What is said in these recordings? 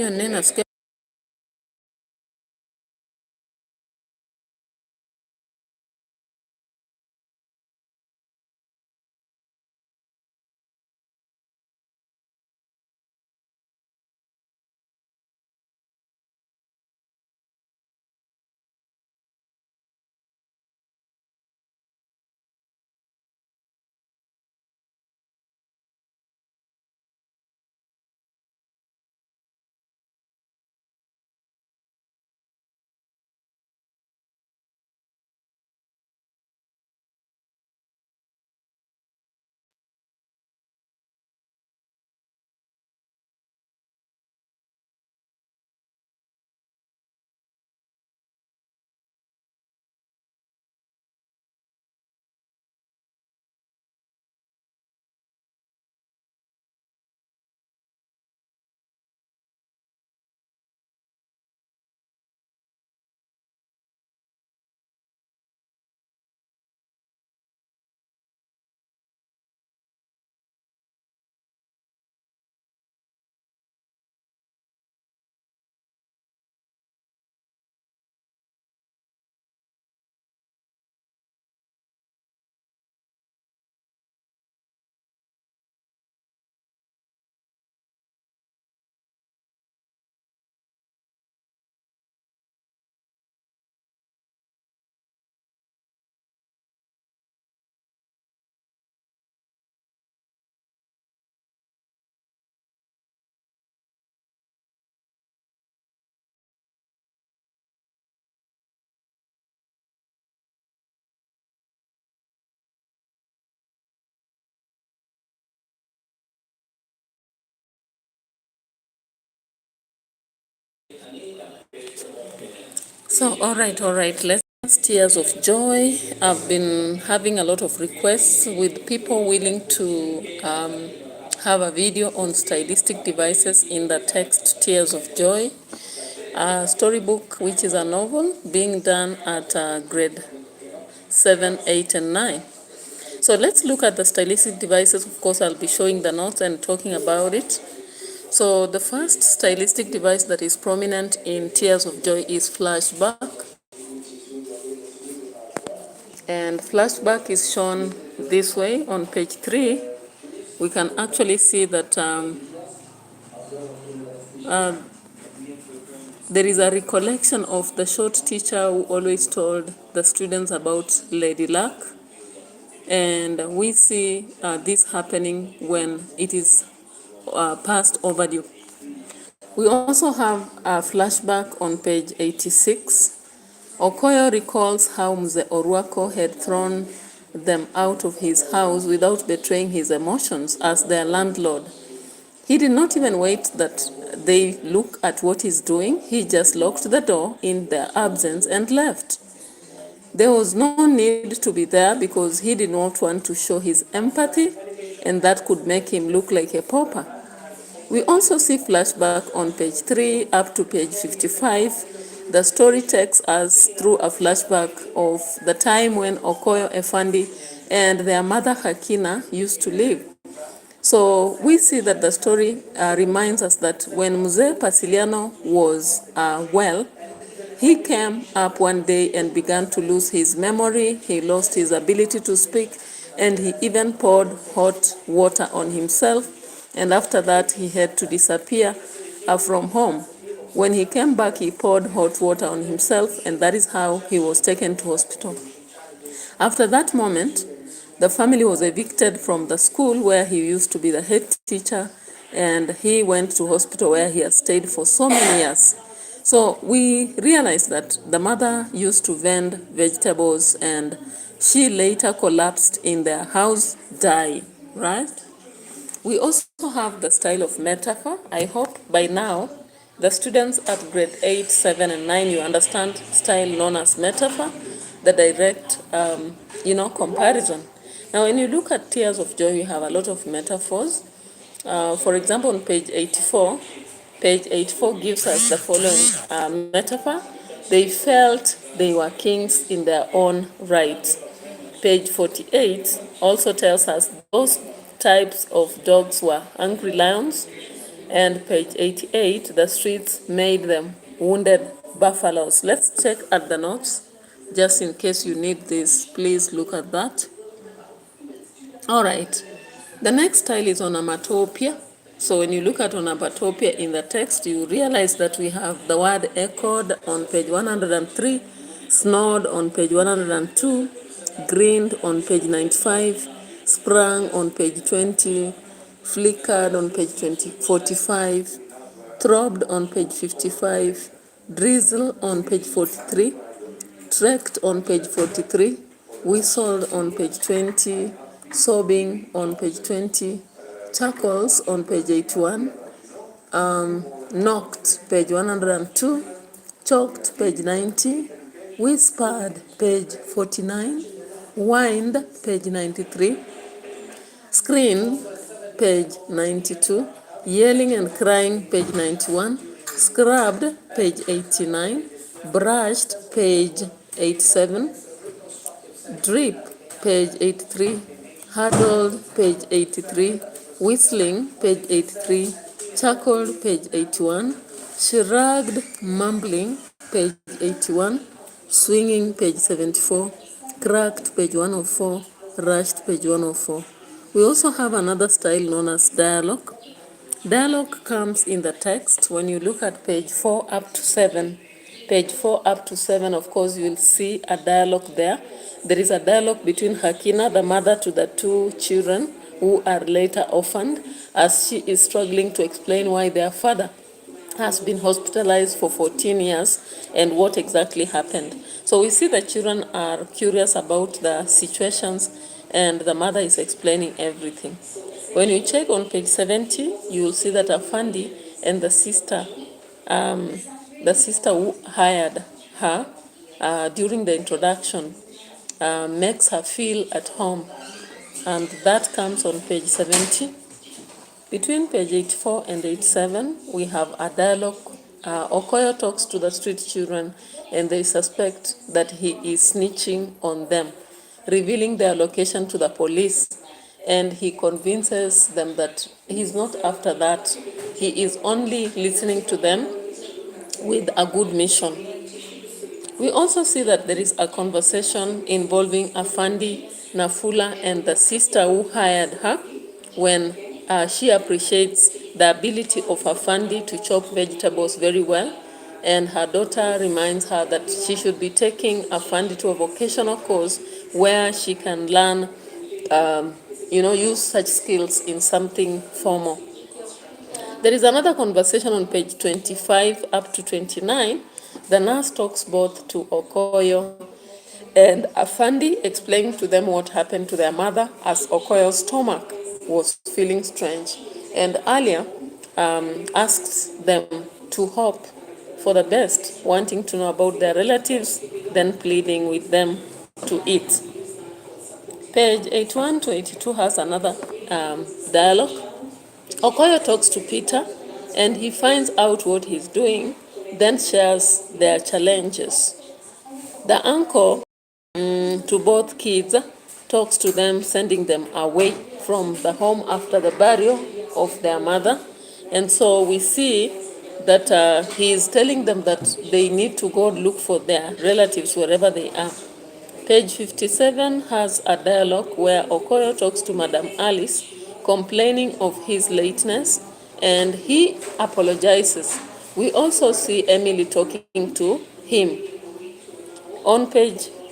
hiyo neno nasikia so. All right, let's tears of joy. I've been having a lot of requests with people willing to have a video on stylistic devices in the text Tears of Joy, a storybook which is a novel being done at grade 7, 8, and 9. So let's look at the stylistic devices. Of course, I'll be showing the notes and talking about it. So the first stylistic device that is prominent in Tears of Joy is flashback. And flashback is shown this way on page 3. We can actually see that there is a recollection of the short teacher who always told the students about Lady Luck. And we see this happening when it is past overdue. We also have a flashback on page 86. Okoyo recalls how Mzee Oruako had thrown them out of his house without betraying his emotions as their landlord. He did not even wait that they look at what he's doing. He just locked the door in their absence and left. There was no need to be there because he did not want to show his empathy, and that could make him look like a pauper. We also see flashback on page 3 up to page 55. The story takes us through a flashback of the time when Okoyo Effendi and their mother Hakina used to live. So we see that the story reminds us that when Mzee Pasiliano was well, he came up one day and began to lose his memory. He lost his ability to speak, and he even poured hot water on himself. And after that, he had to disappear from home. When he came back, he poured hot water on himself, and that is how he was taken to hospital. After that moment, the family was evicted from the school where he used to be the head teacher, and he went to hospital where he has stayed for so many years. So we realized that the mother used to vend vegetables, and she later collapsed in their house, dying, right? We also have the style of metaphor. I hope by now the students at grade 8, 7, and 9, you understand style known as metaphor, the direct, comparison. Now, when you look at Tears of Joy, we have a lot of metaphors. For example, on page 84 gives us the following metaphor. They felt they were kings in their own right. Page 48 also tells us those types of dogs were angry lions. And page 88, the streets made them wounded buffaloes. Let's check at the notes, just in case you need this. Please look at that. All right. The next style is onomatopoeia. So when you look at onomatopoeia in the text, you realize that we have the word echoed on page 103, snored on page 102, grinned on page 95, sprang on page 20, flickered on page 45, throbbed on page 55, drizzle on page 43, trekked on page 43, whistled on page 20, sobbing on page 20, chuckles on page 81, knocked page 102, choked page 90, whispered page 49, whined page 93, screamed page 92, yelling and crying page 91, scrubbed page 89, brushed page 87, drip page 83, huddled page 83, whistling page 83, chuckled page 81, shrugged mumbling page 81, swinging page 74, cracked page 104, rushed page 104. We also have another style known as dialogue. Dialogue comes in the text when you look at page 4 up to 7. Page 4 up to 7, of course, you will see a dialogue there. There is a dialogue between Hakina, the mother to the two children who are later orphaned, as she is struggling to explain why their father has been hospitalized for 14 years and what exactly happened. So we see the children are curious about the situations and the mother is explaining everything. When you check on page 70, you will see that Afandi and the sister who hired her during the introduction makes her feel at home, and that comes on page 70. Between page 84 and 87, we have a dialogue. Okoyo talks to the street children and they suspect that he is snitching on them, revealing their location to the police, and he convinces them that he's not after that. He is only listening to them with a good mission. We also see that there is a conversation involving Afandi, Nafula, and the sister who hired her when she appreciates the ability of Afandi to chop vegetables very well, and her daughter reminds her that she should be taking Afandi to a vocational course where she can learn, use such skills in something formal. There is another conversation on page 25 up to 29. The nurse talks both to Okoyo and Afandi, explaining to them what happened to their mother as Okoyo's stomach was feeling strange. And Alia asks them to hope for the best, wanting to know about their relatives, then pleading with them to eat. Page 81 to 82 has another dialogue. Okoyo talks to Peter and he finds out what he's doing, then shares their challenges. The uncle to both kids talks to them, sending them away from the home after the burial of their mother. And so we see that he is telling them that they need to go look for their relatives wherever they are. Page 57 has a dialogue where Okoyo talks to Madam Alice, complaining of his lateness, and he apologizes. We also see Emily talking to him.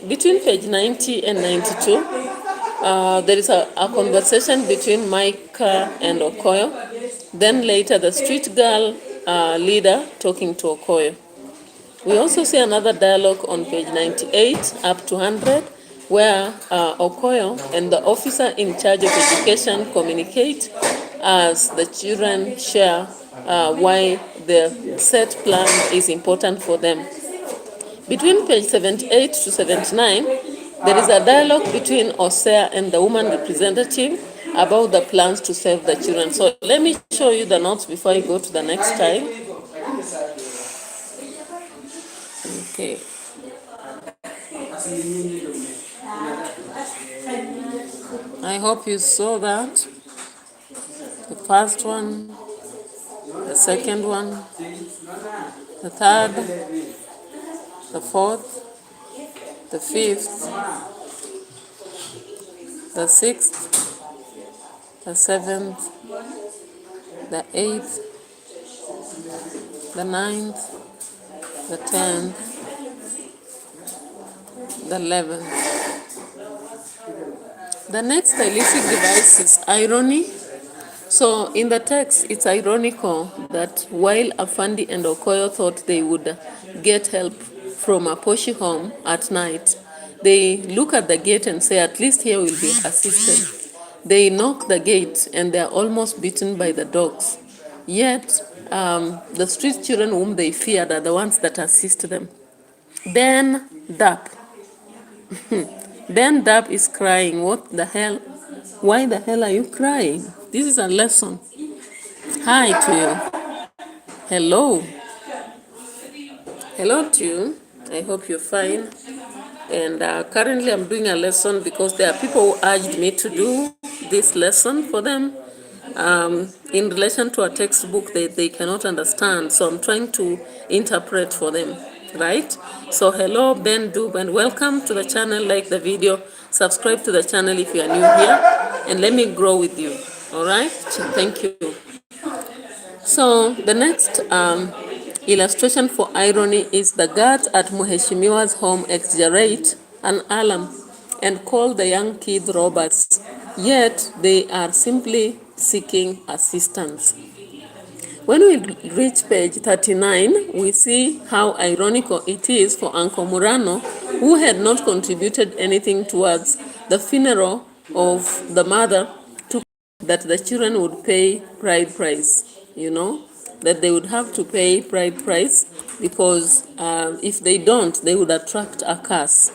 Between page 90 and 92, there is a conversation between Micah and Okoyo. Then later, the street girl leader talking to Okoyo. We also see another dialogue on page 98 up to 100, where Okoyo and the officer in charge of education communicate as the children share why the set plan is important for them. Between page 78 to 79, there is a dialogue between Osea and the woman representative about the plans to save the children. So let me show you the notes before I go to the next slide. Okay. I hope you saw that. The first one. second one, the third, the fourth, the fifth, the sixth, the seventh, the eighth, the ninth, the 10th, the 11th. The next stylistic device is irony. So in the text, it's ironical that while Afandi and Okoyo thought they would get help from a Poshi home at night, they look at the gate and say, at least here we'll be assisted. They knock the gate and they're almost beaten by the dogs. Yet, the street children whom they feared are the ones that assist them. Then Dap. Then Dap is crying. What the hell? Why the hell are you crying? This is a lesson. Hi to you. Hello. Hello to you. I hope you're fine. And currently I'm doing a lesson because there are people who urged me to do this lesson for them in relation to a textbook that they cannot understand. So I'm trying to interpret for them, right? So hello, Ben Dub, and welcome to the channel. Like the video, subscribe to the channel if you are new here, and let me grow with you. All right? Thank you. So the next illustration for irony is the guards at Mheshimiwa's home exaggerate an alarm and call the young kid robbers, yet they are simply seeking assistance. When we reach page 39, we see how ironical it is for Uncle Murano, who had not contributed anything towards the funeral of the mother, to that the children would pay bride price, that they would have to pay bride price because if they don't, they would attract a curse.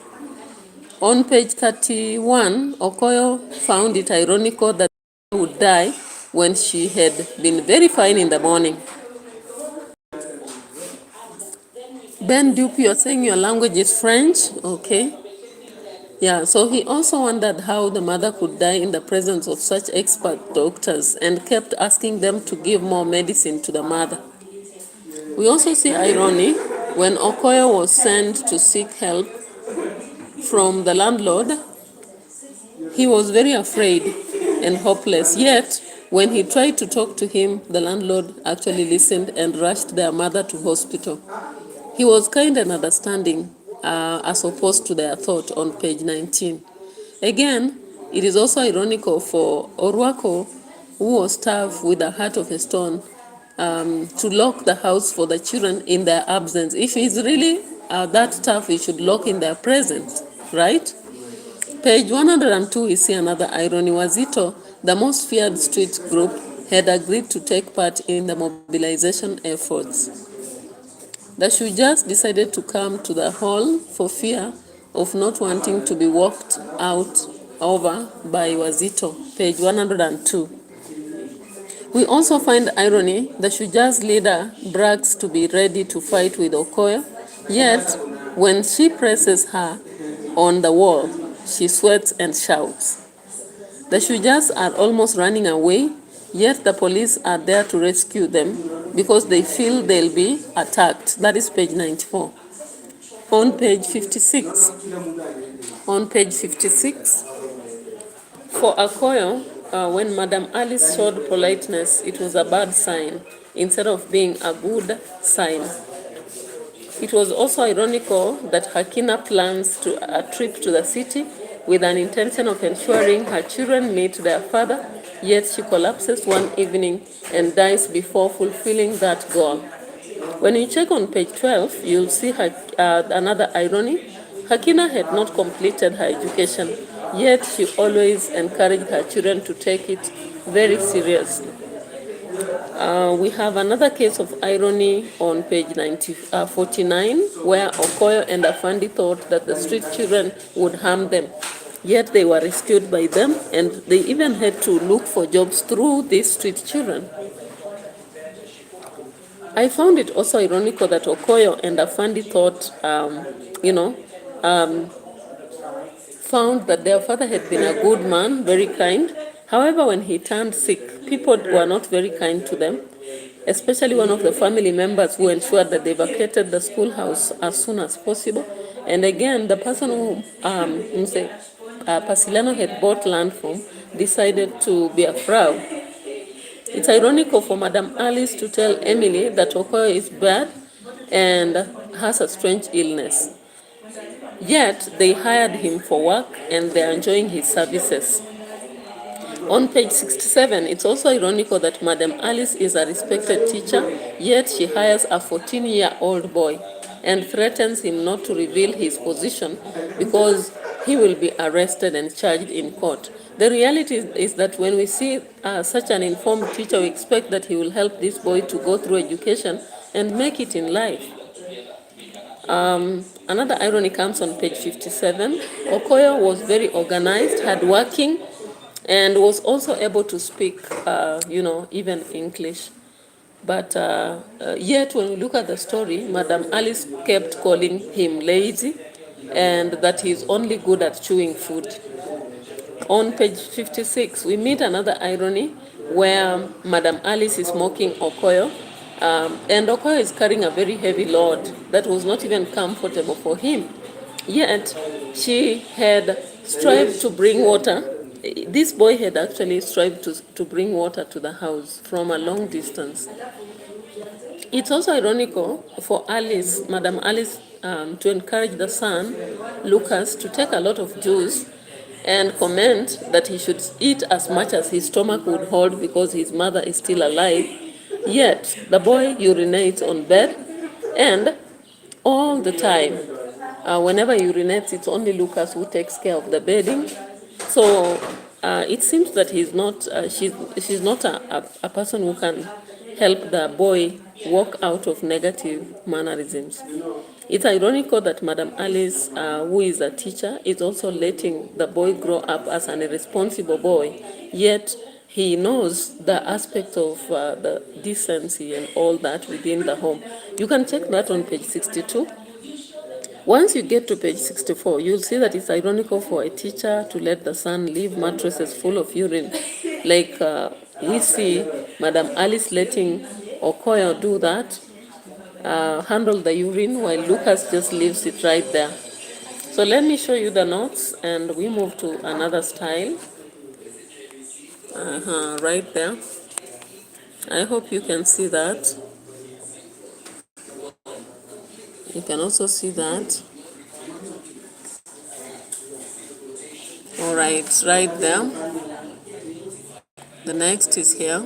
On page 31, Okoyo found it ironical that she would die when she had been very fine in the morning. Ben Dupe, you're saying your language is French? Okay. Yeah, so he also wondered how the mother could die in the presence of such expert doctors and kept asking them to give more medicine to the mother. We also see irony when Okoyo was sent to seek help from the landlord. He was very afraid and hopeless, yet when he tried to talk to him, the landlord actually listened and rushed their mother to hospital. He was kind and understanding as opposed to their thought on page 19. Again, it is also ironical for Orwako, who was tough with a heart of a stone, to lock the house for the children in their absence. If he's really that tough, he should lock in their presence, right? Page 102, we see another irony. Wazito, the most feared street group, had agreed to take part in the mobilization efforts. The Shujas decided to come to the hall for fear of not wanting to be walked out over by Wazito. Page 102. We also find irony. The Shujas leader brags to be ready to fight with Okoyo, yet when she presses her on the wall, she sweats and shouts. The Shujas are almost running away, yet the police are there to rescue them because they feel they'll be attacked. That is page 94. On page 56. On page 56, for Okoyo, when Madam Alice showed politeness, it was a bad sign instead of being a good sign. It was also ironical that Hakina plans a trip to the city with an intention of ensuring her children meet their father, yet she collapses one evening and dies before fulfilling that goal. When you check on page 12, you'll see another irony. Hakina had not completed her education, yet she always encouraged her children to take it very seriously. We have another case of irony on page 49, where Okoyo and Afandi thought that the street children would harm them, yet they were rescued by them, and they even had to look for jobs through these street children. I found it also ironical that Okoyo and Afandi thought, found that their father had been a good man, very kind. However, when he turned sick, people were not very kind to them. especially one of the family members who ensured that they vacated the schoolhouse as soon as possible. And again, the person who Pasilano had bought land from decided to be a fraud. It's ironical for Madam Alice to tell Emily that Okoyo is bad and has a strange illness. Yet, they hired him for work and they are enjoying his services. On page 67, it's also ironical that Madam Alice is a respected teacher, yet she hires a 14-year-old boy and threatens him not to reveal his position because he will be arrested and charged in court. The reality is that when we see such an informed teacher, we expect that he will help this boy to go through education and make it in life. Another irony comes on page 57. Okoyo was very organized, hardworking, and was also able to speak, even English. But yet, when we look at the story, Madam Alice kept calling him lazy and that he's only good at chewing food. On page 56, we meet another irony where Madam Alice is mocking Okoyo, and Okoyo is carrying a very heavy load that was not even comfortable for him. Yet, she had strived to bring water. This boy had actually strived to bring water to the house from a long distance. It's also ironical for Alice, Madam Alice, to encourage the son, Lucas, to take a lot of juice and comment that he should eat as much as his stomach would hold because his mother is still alive. Yet, the boy urinates on bed, and all the time, whenever he urinates, it's only Lucas who takes care of the bedding. So it seems that she's not a person who can help the boy walk out of negative mannerisms. It's ironical that Madam Alice, who is a teacher, is also letting the boy grow up as an irresponsible boy, yet he knows the aspect of the decency and all that within the home. You can check that on page 62. Once you get to page 64, you'll see that it's ironical for a teacher to let the son leave mattresses full of urine. Like we see Madam Alice letting Okoyo do that, handle the urine, while Lucas just leaves it right there. So let me show you the notes and we move to another style. Right there. I hope you can see that. You can also see that. All right, right there. The next is here.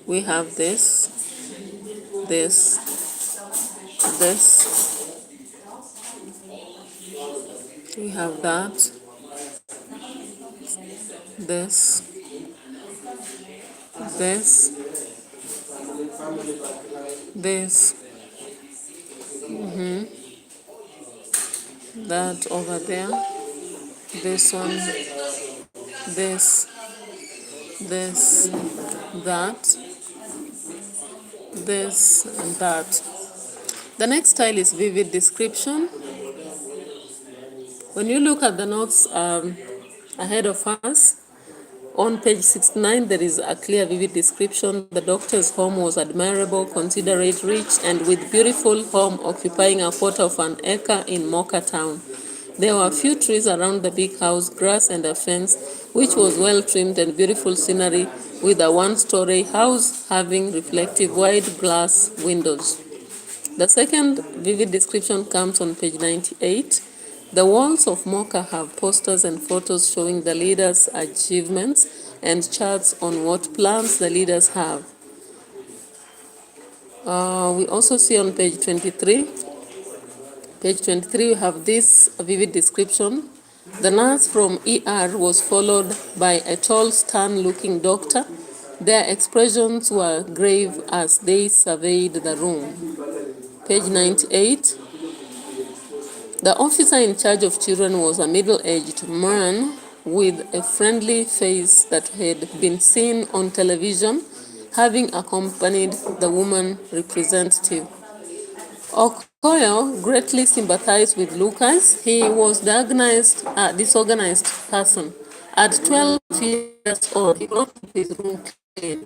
We have this, this, this. We have that, this, this, this. That over there, this one, this, that, this, and that. The next style is vivid description. When you look at the notes ahead of us, on page 69, there is a clear, vivid description. The doctor's home was admirable, considerate, rich, and with beautiful home occupying a quarter of an acre in Moka town. There were a few trees around the big house, grass and a fence, which was well trimmed and beautiful scenery with a one-story house having reflective wide glass windows. The second vivid description comes on page 98. The walls of Moka have posters and photos showing the leaders' achievements and charts on what plans the leaders have. We also see on page 23. Page 23, we have this vivid description. The nurse from ER was followed by a tall, stern-looking doctor. Their expressions were grave as they surveyed the room. Page 98. The officer in charge of children was a middle-aged man with a friendly face that had been seen on television, having accompanied the woman representative. Okoyo greatly sympathized with Lucas. He was diagnosed a disorganized person. At 12 years old, he brought his room clean.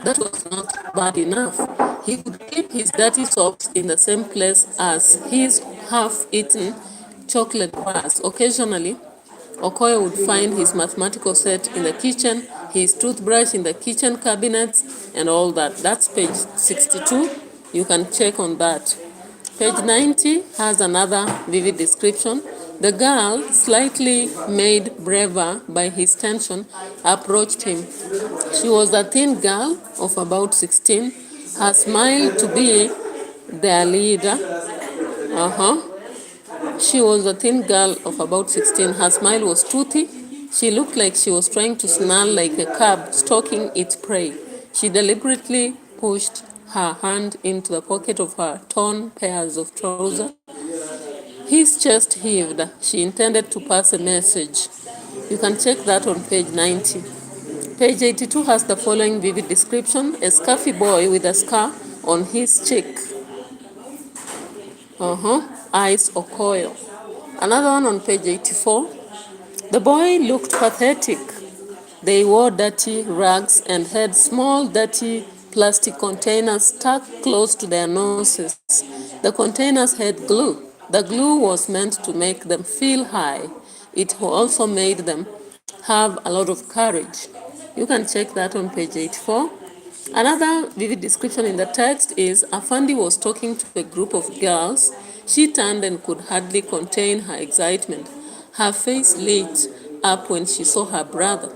That was not bad enough. He could keep his dirty socks in the same place as his half-eaten chocolate bars. Occasionally, Okoye would find his mathematical set in the kitchen, his toothbrush in the kitchen cabinets, and all that. That's page 62. You can check on that. Page 90 has another vivid description. The girl, slightly made braver by his tension, approached him. She was a thin girl of about 16. Her smile to be their leader. She was a thin girl of about 16. Her smile was toothy. She looked like she was trying to snarl like a cub stalking its prey. She deliberately pushed her hand into the pocket of her torn pairs of trousers. His chest heaved. She intended to pass a message. You can check that on page 90. Page 82 has the following vivid description. A scruffy boy with a scar on his cheek. Eyes Okoye. Another one on page 84. The boy looked pathetic. They wore dirty rags and had small dirty plastic containers stuck close to their noses. The containers had glue. The glue was meant to make them feel high. It also made them have a lot of courage. You can check that on page 84. Another vivid description in the text is Afandi was talking to a group of girls. She turned and could hardly contain her excitement. Her face lit up when she saw her brother.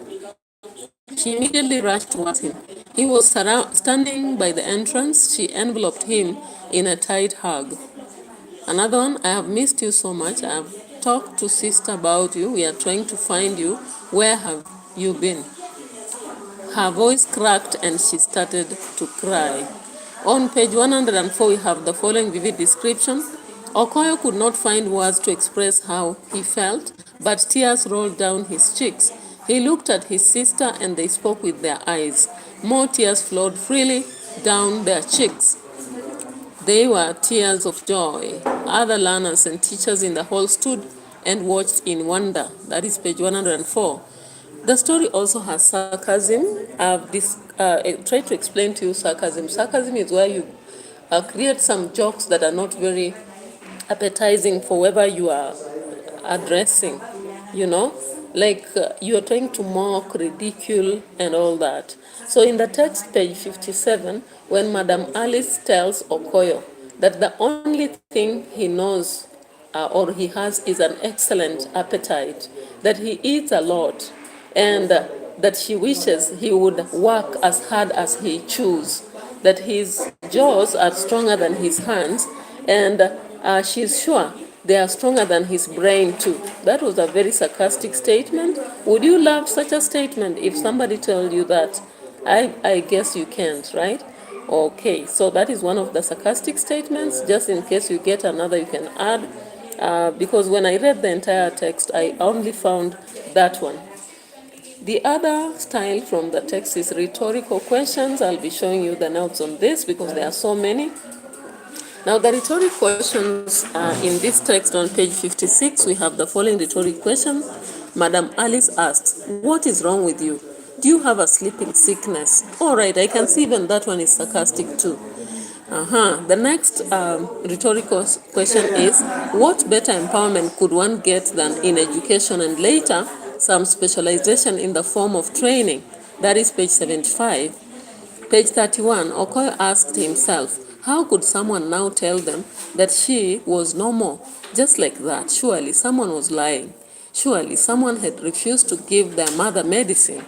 She immediately rushed towards him. He was standing by the entrance. She enveloped him in a tight hug. Another one, I have missed you so much. I have talked to sister about you. We are trying to find you. Where have you been? Her voice cracked and she started to cry. On page 104, we have the following vivid description. Okoye could not find words to express how he felt, but tears rolled down his cheeks. He looked at his sister and they spoke with their eyes. More tears flowed freely down their cheeks. They were tears of joy. Other learners and teachers in the hall stood and watched in wonder. That is page 104. The story also has sarcasm. I've tried to explain to you sarcasm. Sarcasm is where you create some jokes that are not very appetizing for whoever you are addressing, like you are trying to mock, ridicule, and all that. So in the text, page 57, when Madam Alice tells Okoye that the only thing he knows or he has is an excellent appetite, that he eats a lot, and that she wishes he would work as hard as he chews, that his jaws are stronger than his hands, and she's sure they are stronger than his brain too. That was a very sarcastic statement. Would you love such a statement if somebody told you that? I guess you can't, right? Okay, so that is one of the sarcastic statements. Just in case you get another, you can add. Because when I read the entire text, I only found that one. The other style from the text is rhetorical questions. I'll be showing you the notes on this because there are so many. Now, the rhetoric questions in this text on page 56, we have the following rhetoric question. Madam Alice asks, what is wrong with you? Do you have a sleeping sickness? All right, I can see even that one is sarcastic too. The next rhetorical question is, what better empowerment could one get than in education and later some specialization in the form of training? That is page 75. Page 31, Okoye asked himself, how could someone now tell them that she was no more? Just like that, surely someone was lying. Surely someone had refused to give their mother medicine.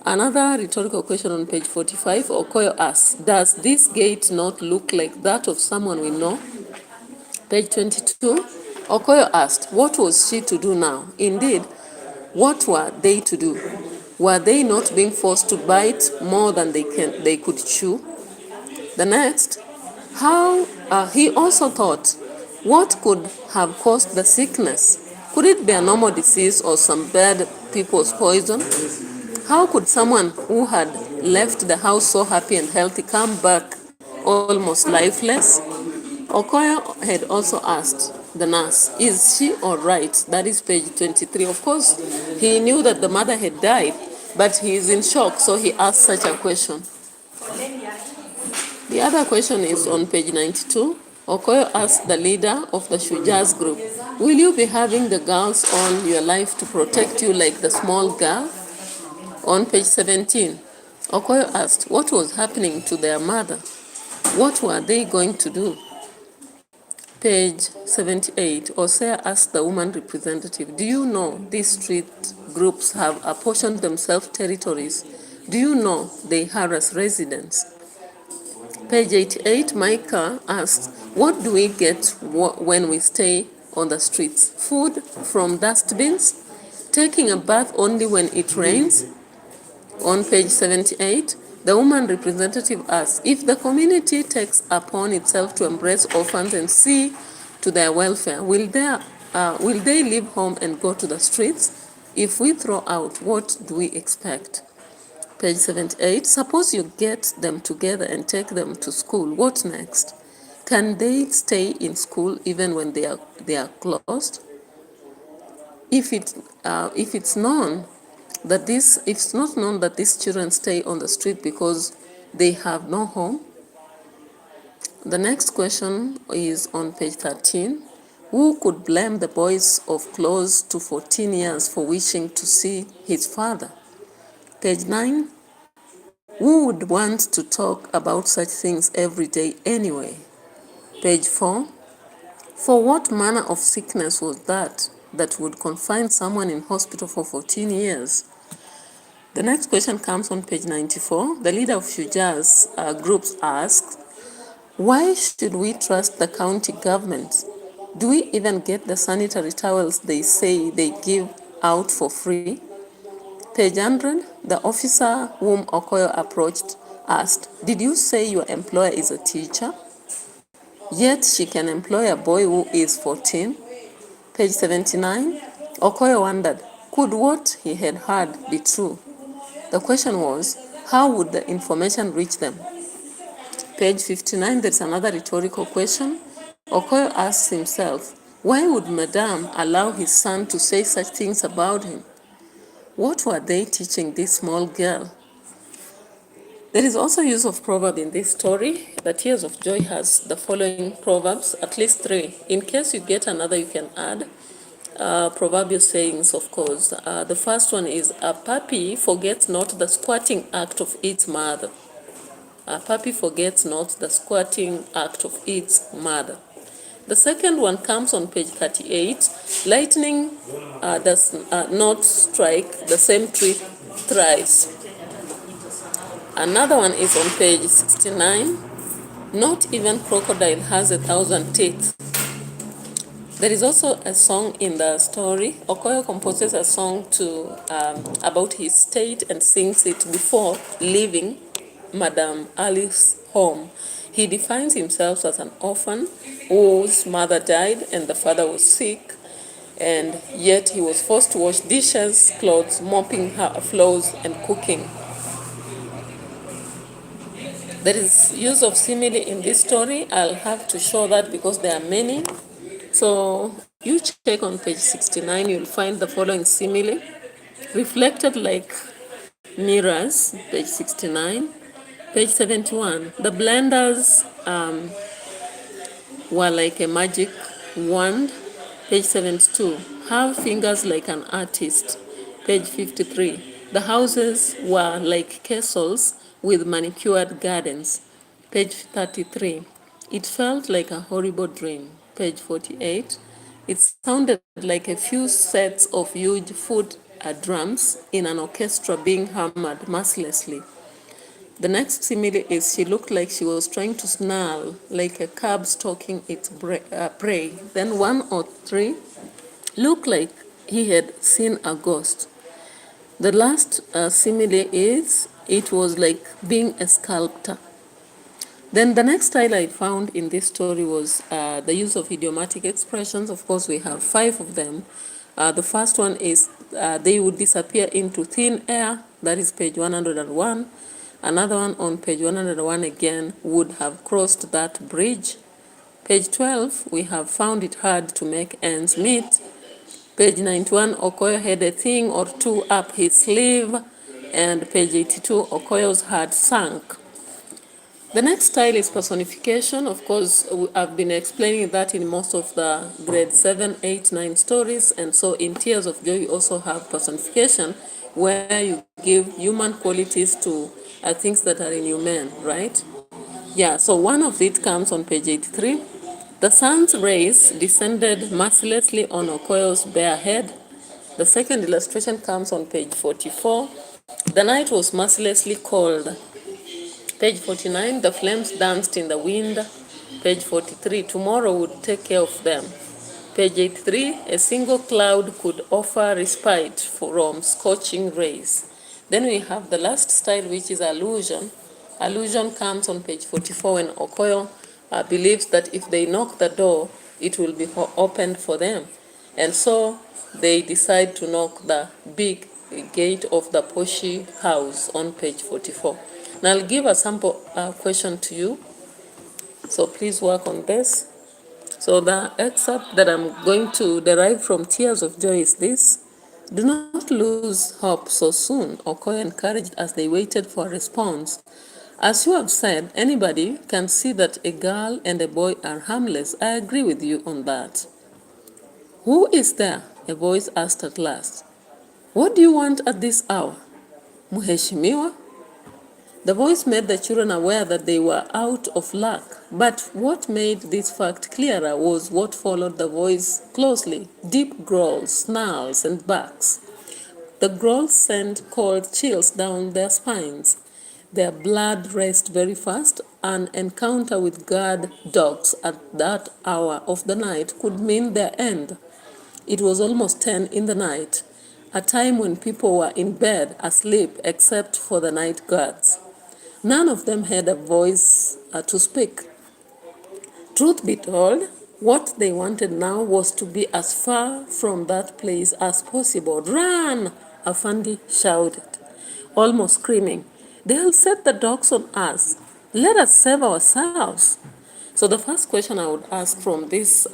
Another rhetorical question on page 45, Okoye asks, does this gate not look like that of someone we know? Page 22, Okoye asked, what was she to do now? Indeed, what were they to do? Were they not being forced to bite more than they could chew? The next, he also thought, what could have caused the sickness? Could it be a normal disease or some bad people's poison? How could someone who had left the house so happy and healthy come back almost lifeless? Okoye had also asked the nurse, is she all right? That is page 23. Of course, he knew that the mother had died, but he is in shock, so he asks such a question. The other question is on page 92. Okoyo asked the leader of the Shujas group, will you be having the girls on your life to protect you like the small girl? On page 17, Okoyo asked what was happening to their mother. What were they going to do? Page 78, Osea asked the woman representative, do you know these street groups have apportioned themselves territories? Do you know they harass residents? Page 88, Micah asked, what do we get when we stay on the streets? Food from dustbins? Taking a bath only when it rains? On page 78, the woman representative asked, if the community takes upon itself to embrace orphans and see to their welfare, will they leave home and go to the streets? If we throw out, what do we expect? Page 78, suppose you get them together and take them to school, what next? Can they stay in school even when they are closed? If it's known that it's not known that these children stay on the street because they have no home. The next question is on page 13. Who could blame the boys of close to 14 years for wishing to see his father? Page 9. Who would want to talk about such things every day anyway? Page 4. For what manner of sickness was that would confine someone in hospital for 14 years? The next question comes on page 94. The leader of Shuja's groups asks, why should we trust the county government? Do we even get the sanitary towels they say they give out for free? Page 100, the officer whom Okoyo approached asked, did you say your employer is a teacher? Yet she can employ a boy who is 14? Page 79, Okoyo wondered, could what he had heard be true? The question was, how would the information reach them? Page 59, there's another rhetorical question. Okoyo asks himself, why would Madame allow his son to say such things about him? What were they teaching this small girl? There is also use of proverb in this story. The Tears of Joy has the following proverbs, at least 3. In case you get another, you can add. Proverbial sayings, of course. The first one is, a puppy forgets not the squatting act of its mother. A puppy forgets not the squatting act of its mother. The second one comes on page 38. Lightning does not strike the same tree thrice. Another one is on page 69. Not even crocodile has 1,000 teeth. There is also a song in the story. Okoyo composes a song about his state and sings it before leaving Madame Alice's home. He defines himself as an orphan whose mother died and the father was sick, and yet he was forced to wash dishes, clothes, mopping floors, and cooking. There is use of simile in this story. I'll have to show that because there are many. So you check on page 69, you'll find the following simile. Reflected like mirrors, page 69. Page 71, the blenders were like a magic wand. Page 72, have fingers like an artist. Page 53, the houses were like castles with manicured gardens. Page 33, it felt like a horrible dream. Page 48, it sounded like a few sets of huge foot drums in an orchestra being hammered mercilessly. The next simile is, she looked like she was trying to snarl, like a cub stalking its prey. Then 1 or 3 looked like he had seen a ghost. The last simile is, it was like being a sculptor. Then the next style I found in this story was the use of idiomatic expressions. Of course, we have 5 of them. The first one is, they would disappear into thin air. That is page 101. Another one on page 101 again, would have crossed that bridge. Page 12, we have found it hard to make ends meet. Page 91, Okoyo had a thing or two up his sleeve. and page 82, Okoyo's heart sank. The next style is personification. Of course, I've been explaining that in most of the grade 7, 8, 9 stories. And so in Tears of Joy, you also have personification, where you give human qualities to things that are inhuman, right? Yeah, so one of it comes on page 83. The sun's rays descended mercilessly on Okoyo's bare head. The second illustration comes on page 44. The night was mercilessly cold. Page 49, the flames danced in the wind. Page 43, tomorrow would take care of them. Page 83, a single cloud could offer respite from scorching rays. Then we have the last style, which is allusion. Allusion comes on page 44 when Okoyo believes that if they knock the door, it will be opened for them. And so they decide to knock the big gate of the Poshi house on page 44. Now I'll give a sample question to you. So please work on this. So the excerpt that I'm going to derive from Tears of Joy is this. Do not lose hope so soon, Okoyo encouraged as they waited for a response. As you have said, anybody can see that a girl and a boy are harmless. I agree with you on that. Who is there? A voice asked at last. What do you want at this hour? Mheshimiwa? The voice made the children aware that they were out of luck, but what made this fact clearer was what followed the voice closely: deep growls, snarls, and barks. The growls sent cold chills down their spines. Their blood raced very fast. An encounter with guard dogs at that hour of the night could mean their end. It was almost 10 in the night, a time when people were in bed asleep except for the night guards. None of them had a voice to speak. Truth be told, what they wanted now was to be as far from that place as possible. Run! Afandi shouted, almost screaming. They'll set the dogs on us. Let us save ourselves. So the first question I would ask from this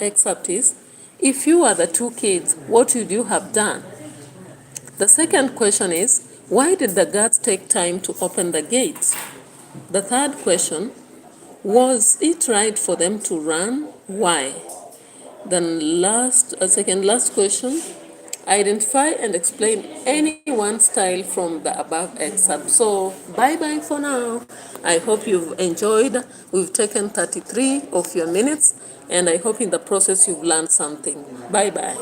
excerpt is, if you were the two kids, what would you have done? The second question is, why did the guards take time to open the gates? The third question, was it right for them to run? Why? Then last question, identify and explain any one style from the above excerpt. So bye-bye for now. I hope you've enjoyed. We've taken 33 of your minutes, and I hope in the process you've learned something. Bye-bye.